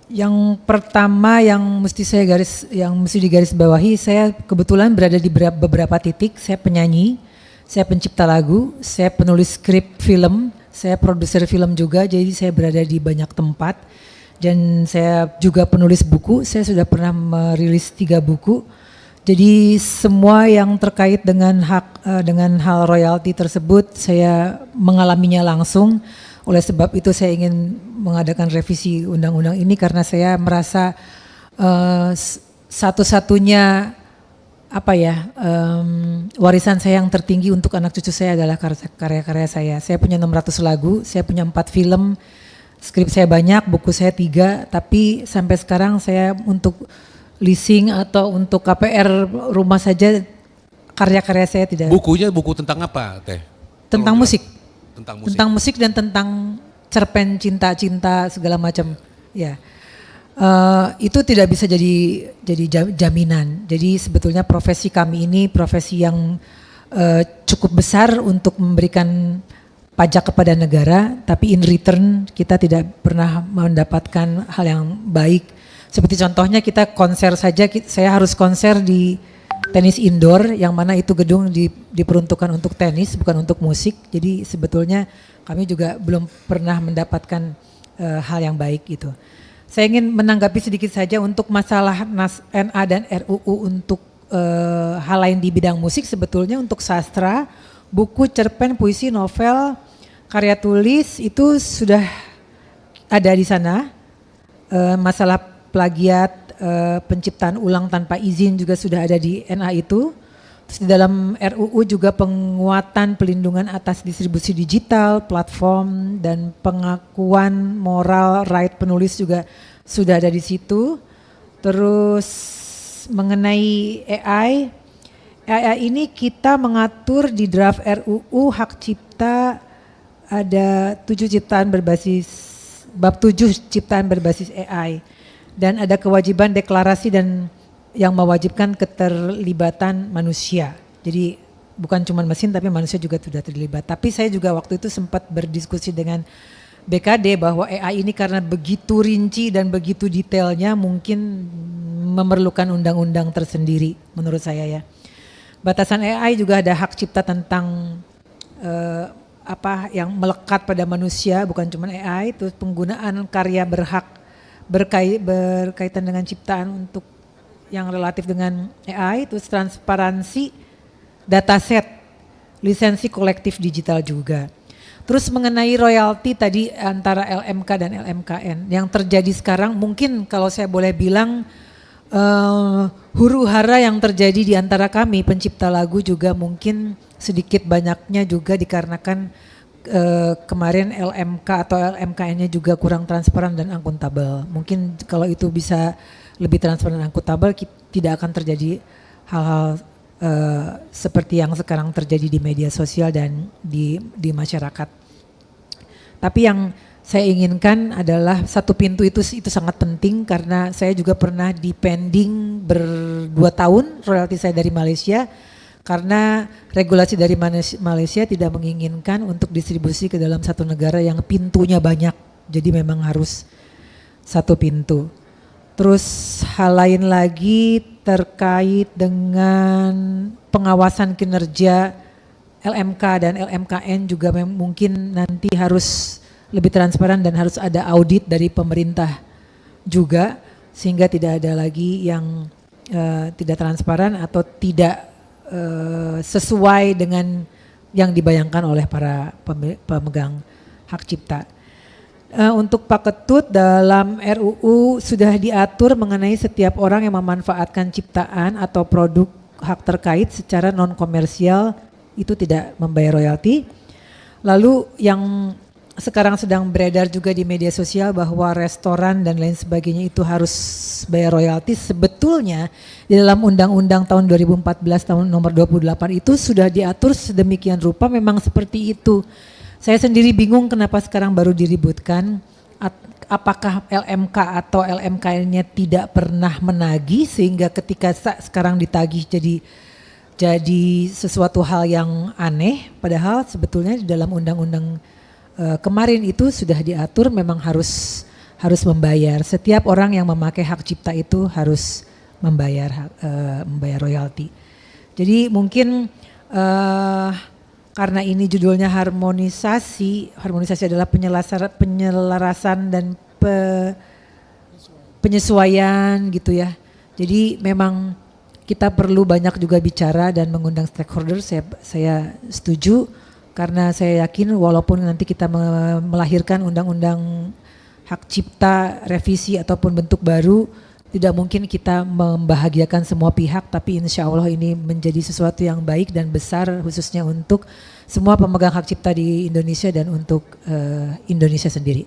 Yang pertama yang mesti digarisbawahi, saya kebetulan berada di beberapa titik. Saya penyanyi, saya pencipta lagu, saya penulis skrip film, saya produser film juga. Jadi saya berada di banyak tempat dan saya juga penulis buku. Saya sudah pernah merilis 3 buku. Jadi semua yang terkait dengan dengan hal royalti tersebut saya mengalaminya langsung. Oleh sebab itu saya ingin mengadakan revisi undang-undang ini karena saya merasa satu-satunya warisan saya yang tertinggi untuk anak cucu saya adalah karya-karya saya. Saya punya 600 lagu, saya punya 4 film, skrip saya banyak, buku saya 3, tapi sampai sekarang saya untuk leasing atau untuk KPR rumah saja karya-karya saya tidak. Bukunya buku tentang apa, Teh? Tentang musik. Tentang musik Dan tentang cerpen cinta-cinta segala macam. Ya, itu tidak bisa jadi jaminan. Jadi sebetulnya profesi kami ini profesi yang cukup besar untuk memberikan pajak kepada negara, tapi in return kita tidak pernah mendapatkan hal yang baik. Seperti contohnya kita konser saja, saya harus konser di tenis indoor yang mana itu gedung diperuntukkan untuk tenis bukan untuk musik. Jadi sebetulnya kami juga belum pernah mendapatkan hal yang baik itu. Saya ingin menanggapi sedikit saja untuk masalah NA dan RUU untuk hal lain di bidang musik. Sebetulnya untuk sastra, buku, cerpen, puisi, novel, karya tulis itu sudah ada di sana. Masalah plagiat, penciptaan ulang tanpa izin juga sudah ada di NA itu. Terus di dalam RUU juga penguatan pelindungan atas distribusi digital, platform dan pengakuan moral right penulis juga sudah ada di situ. Terus mengenai AI ini kita mengatur di draft RUU hak cipta ada 7 ciptaan berbasis bab 7 ciptaan berbasis AI. Dan ada kewajiban deklarasi dan yang mewajibkan keterlibatan manusia. Jadi bukan cuma mesin tapi manusia juga sudah terlibat. Tapi saya juga waktu itu sempat berdiskusi dengan BKD bahwa AI ini karena begitu rinci dan begitu detailnya mungkin memerlukan undang-undang tersendiri menurut saya ya. Batasan AI juga ada hak cipta tentang yang melekat pada manusia bukan cuma AI, terus penggunaan karya berhak berkaitan dengan ciptaan untuk yang relatif dengan AI, terus transparansi dataset, lisensi kolektif digital juga. Terus mengenai royalti tadi antara LMK dan LMKN yang terjadi sekarang mungkin kalau saya boleh bilang huru-hara yang terjadi di antara kami pencipta lagu juga mungkin sedikit banyaknya juga dikarenakan kemarin LMK atau LMKN-nya juga kurang transparan dan akuntabel. Mungkin kalau itu bisa lebih transparan dan akuntabel tidak akan terjadi hal-hal seperti yang sekarang terjadi di media sosial dan di masyarakat. Tapi yang saya inginkan adalah satu pintu itu sangat penting karena saya juga pernah dipending 2 tahun royalti saya dari Malaysia. Karena regulasi dari Malaysia tidak menginginkan untuk distribusi ke dalam satu negara yang pintunya banyak. Jadi memang harus satu pintu. Terus hal lain lagi terkait dengan pengawasan kinerja LMK dan LMKN juga mungkin nanti harus lebih transparan dan harus ada audit dari pemerintah juga. Sehingga tidak ada lagi yang tidak transparan atau tidak sesuai dengan yang dibayangkan oleh para pemegang hak cipta. Untuk Pak Ketut dalam RUU sudah diatur mengenai setiap orang yang memanfaatkan ciptaan atau produk hak terkait secara non komersial itu tidak membayar royalti. Lalu yang sekarang sedang beredar juga di media sosial bahwa restoran dan lain sebagainya itu harus bayar royalti. Sebetulnya di dalam Undang-Undang tahun 2014 tahun nomor 28 itu sudah diatur sedemikian rupa memang seperti itu. Saya sendiri bingung kenapa sekarang baru diributkan. Apakah LMK atau LMKN-nya tidak pernah menagih sehingga ketika sekarang ditagih jadi sesuatu hal yang aneh. Padahal sebetulnya di dalam Undang-Undang kemarin itu sudah diatur memang harus harus membayar. Setiap orang yang memakai hak cipta itu harus membayar membayar royalti. Jadi mungkin karena ini judulnya harmonisasi adalah penyelarasan dan penyesuaian gitu ya. Jadi memang kita perlu banyak juga bicara dan mengundang stakeholder. Saya setuju karena saya yakin walaupun nanti kita melahirkan undang-undang hak cipta revisi ataupun bentuk baru, tidak mungkin kita membahagiakan semua pihak, tapi insya Allah ini menjadi sesuatu yang baik dan besar khususnya untuk semua pemegang hak cipta di Indonesia dan untuk Indonesia sendiri.